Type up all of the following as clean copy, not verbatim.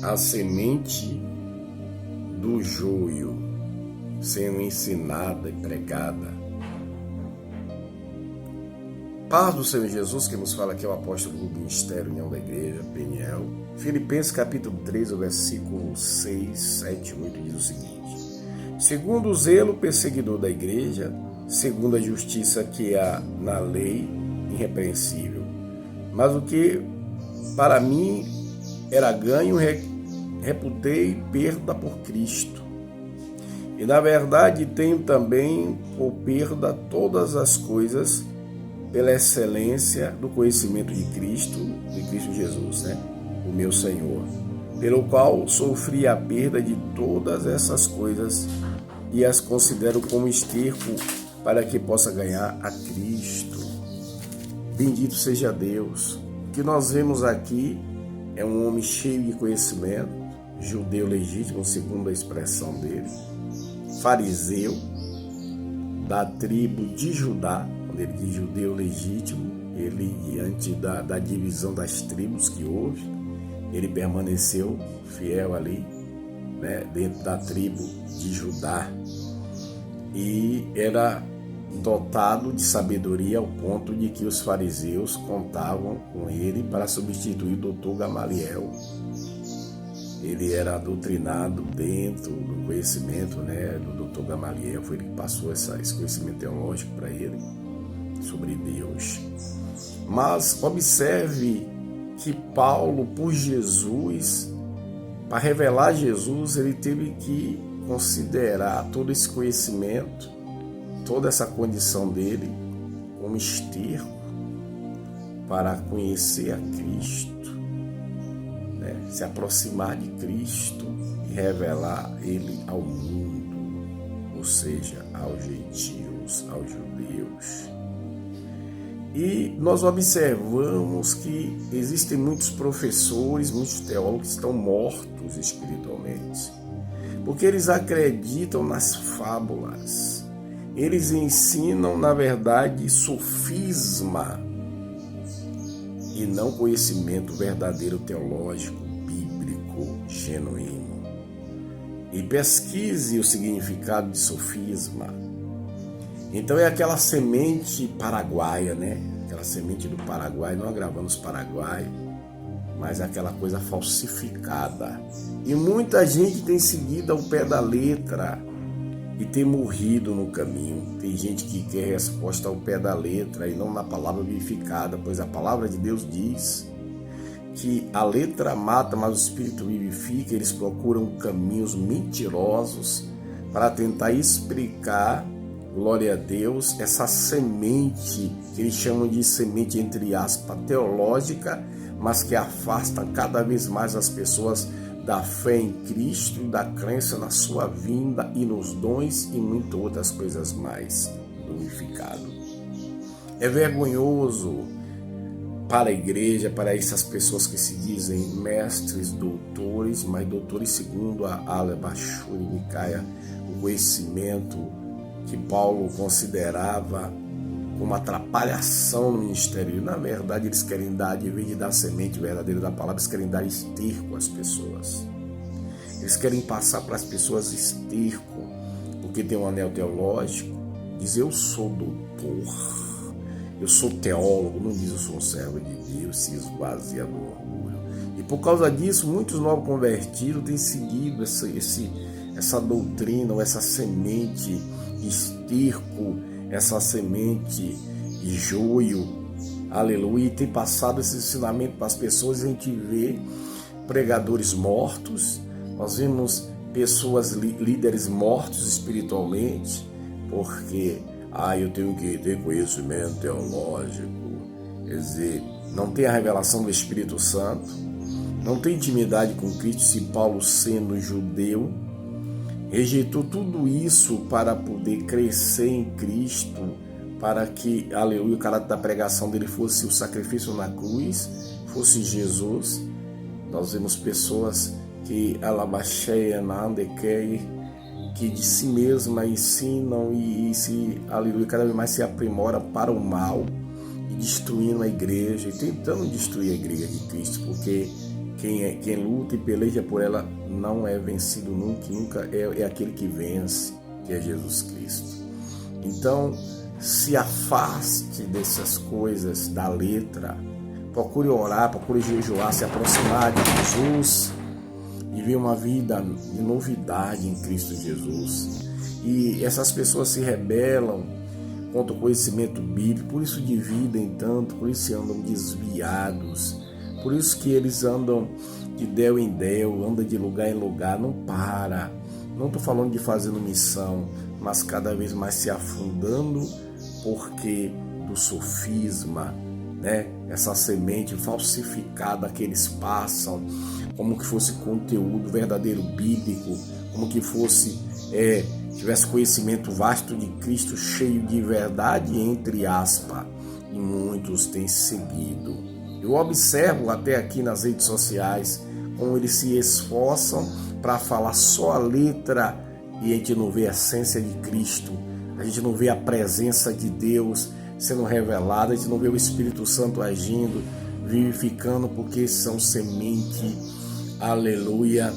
a semente do joio sendo ensinada e pregada. Paz do Senhor Jesus, que nos fala aqui é o apóstolo do Ministério União da Igreja, Peniel. Filipenses capítulo 3, o versículo 6, 7 e 8 diz o seguinte: segundo o zelo perseguidor da igreja, segundo a justiça que há na lei, irrepreensível. Mas o que para mim era ganho, reputei perda por Cristo. E na verdade tenho também por perda todas as coisas pela excelência do conhecimento de Cristo Jesus, o meu Senhor, pelo qual sofri a perda de todas essas coisas e as considero como esterco para que possa ganhar a Cristo. Bendito seja Deus. O que nós vemos aqui é um homem cheio de conhecimento, judeu legítimo, segundo a expressão dele, fariseu, da tribo de Judá. Quando ele diz judeu legítimo, ele, diante da divisão das tribos que houve, ele permaneceu fiel ali, dentro da tribo de Judá. E era dotado de sabedoria ao ponto de que os fariseus contavam com ele para substituir o doutor Gamaliel. Ele era doutrinado dentro do conhecimento do doutor Gamaliel, foi ele que passou esse conhecimento teológico para ele sobre Deus. Mas observe que Paulo, por Jesus, para revelar Jesus, ele teve que considerar todo esse conhecimento, toda essa condição dele como esterco para conhecer a Cristo, se aproximar de Cristo e revelar ele ao mundo, ou seja, aos gentios, aos judeus. E nós observamos que existem muitos professores, muitos teólogos que estão mortos espiritualmente, porque eles acreditam nas fábulas. Eles ensinam, na verdade, sofisma e não conhecimento verdadeiro teológico, bíblico, genuíno. E pesquise o significado de sofisma. Então é aquela semente paraguaia, aquela semente do Paraguai, nós gravamos Paraguai, mas é aquela coisa falsificada. E muita gente tem seguido ao pé da letra e tem morrido no caminho. Tem gente que quer resposta ao pé da letra e não na palavra vivificada, pois a palavra de Deus diz que a letra mata, mas o Espírito vivifica. Eles procuram caminhos mentirosos para tentar explicar, glória a Deus, essa semente que eles chamam de semente, entre aspas, teológica, mas que afasta cada vez mais as pessoas da fé em Cristo, da crença na sua vinda e nos dons e muitas outras coisas mais do unificado. É vergonhoso para a igreja, para essas pessoas que se dizem mestres, doutores, mas doutores segundo a Alebachuri Micaia, o conhecimento que Paulo considerava como atrapalhação no ministério. E, na verdade, eles querem dar, de vez de dar a semente verdadeira da palavra, eles querem dar esterco às pessoas. Eles querem passar para as pessoas esterco, porque tem um anel teológico, diz eu sou doutor, eu sou teólogo, não diz eu sou um servo de Deus, se esvazia do orgulho. E por causa disso, muitos novos convertidos têm seguido essa doutrina, ou essa semente esterco, essa semente de joio, aleluia, e tem passado esse ensinamento para as pessoas. A gente vê pregadores mortos, nós vemos pessoas, líderes mortos espiritualmente, porque eu tenho que ter conhecimento teológico, quer dizer, não tem a revelação do Espírito Santo, não tem intimidade com Cristo. Se Paulo, sendo judeu, rejeitou tudo isso para poder crescer em Cristo, para que, aleluia, o caráter da pregação dele fosse o sacrifício na cruz, fosse Jesus. Nós vemos pessoas que que de si mesma ensinam e se, aleluia, cada vez mais se aprimora para o mal, e destruindo a igreja, e tentando destruir a igreja de Cristo, porque Quem luta e peleja por ela não é vencido nunca é aquele que vence, que é Jesus Cristo. Então, se afaste dessas coisas da letra, procure orar, procure jejuar, se aproximar de Jesus e ver uma vida de novidade em Cristo Jesus. E essas pessoas se rebelam contra o conhecimento bíblico, por isso dividem tanto, por isso andam desviados, por isso que eles andam de del em del, andam de lugar em lugar, não para. Não estou falando de fazendo missão, mas cada vez mais se afundando porque do sofisma, né? Essa semente falsificada que eles passam, como que fosse conteúdo verdadeiro bíblico, como que fosse tivesse conhecimento vasto de Cristo, cheio de verdade, entre aspas, e muitos têm seguido. Eu observo até aqui nas redes sociais como eles se esforçam para falar só a letra e a gente não vê a essência de Cristo, a gente não vê a presença de Deus sendo revelada, a gente não vê o Espírito Santo agindo, vivificando, porque são semente, aleluia,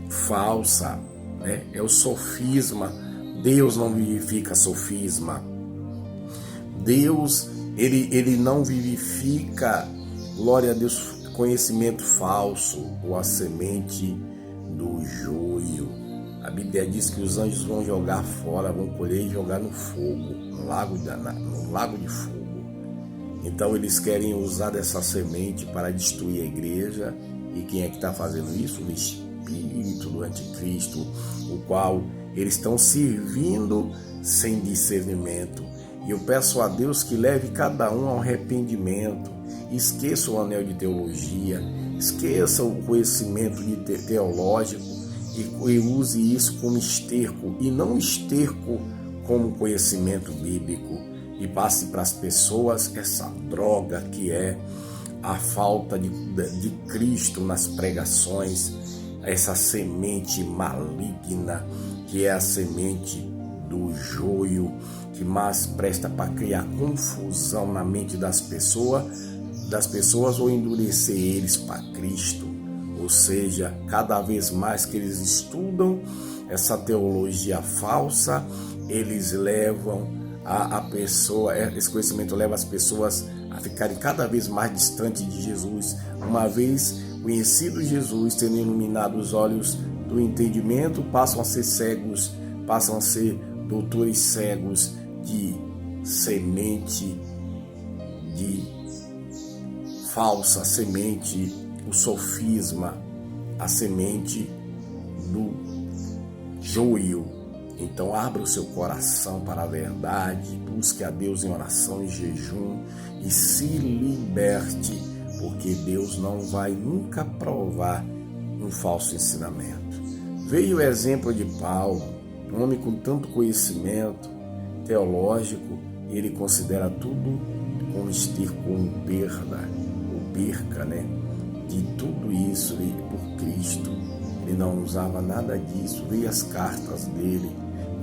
falsa, né? É o sofisma. Deus não vivifica sofisma. Deus, ele não vivifica, glória a Deus, conhecimento falso ou a semente do joio. A Bíblia diz que os anjos vão jogar fora, vão colher e jogar no fogo, no lago de fogo. Então eles querem usar dessa semente para destruir a igreja. E quem é que está fazendo isso? O espírito do anticristo, o qual eles estão servindo sem discernimento. E eu peço a Deus que leve cada um ao arrependimento. Esqueça o anel de teologia, esqueça o conhecimento teológico e use isso como esterco, e não esterco como conhecimento bíblico. E passe para as pessoas essa droga que é a falta de Cristo nas pregações, essa semente maligna que é a semente do joio, que mais presta para criar confusão na mente das pessoas ou endurecer eles para Cristo. Ou seja, cada vez mais que eles estudam essa teologia falsa, eles levam a pessoa, esse conhecimento leva as pessoas a ficarem cada vez mais distantes de Jesus. Uma vez conhecido Jesus, tendo iluminado os olhos do entendimento, passam a ser cegos, passam a ser doutores cegos de semente de falsa, semente, o sofisma, a semente do joio. Então abra o seu coração para a verdade, busque a Deus em oração e jejum e se liberte, porque Deus não vai nunca provar um falso ensinamento. Veio o exemplo de Paulo, um homem com tanto conhecimento teológico, ele considera tudo como esterco, como perca, né? De tudo isso por Cristo. Ele não usava nada disso. Veio as cartas dele,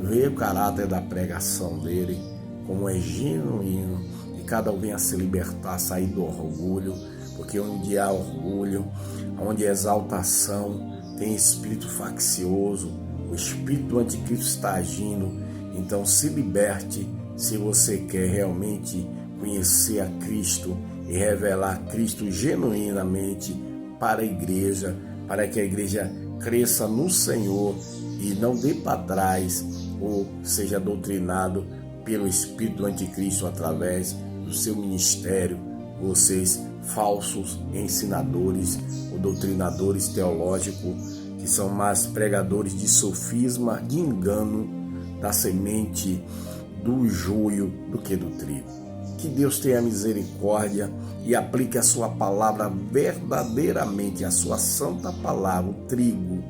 veio o caráter da pregação dele, como é genuíno, e cada um venha se libertar, sair do orgulho, porque onde há orgulho, onde há exaltação, tem espírito faccioso, o espírito do anticristo está agindo. Então se liberte se você quer realmente conhecer a Cristo e revelar Cristo genuinamente para a igreja, para que a igreja cresça no Senhor e não dê para trás ou seja doutrinado pelo espírito do anticristo através do seu ministério. Vocês falsos ensinadores ou doutrinadores teológicos, que são mais pregadores de sofisma, de engano, da semente do joio do que do trigo. Que Deus tenha misericórdia e aplique a sua palavra verdadeiramente, a sua santa palavra, o trigo,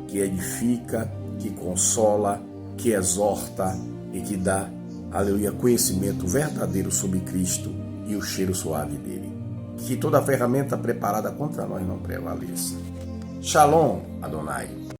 que edifica, que consola, que exorta e que dá, aleluia, conhecimento verdadeiro sobre Cristo e o cheiro suave dele. Que toda ferramenta preparada contra nós não prevaleça. Shalom, Adonai.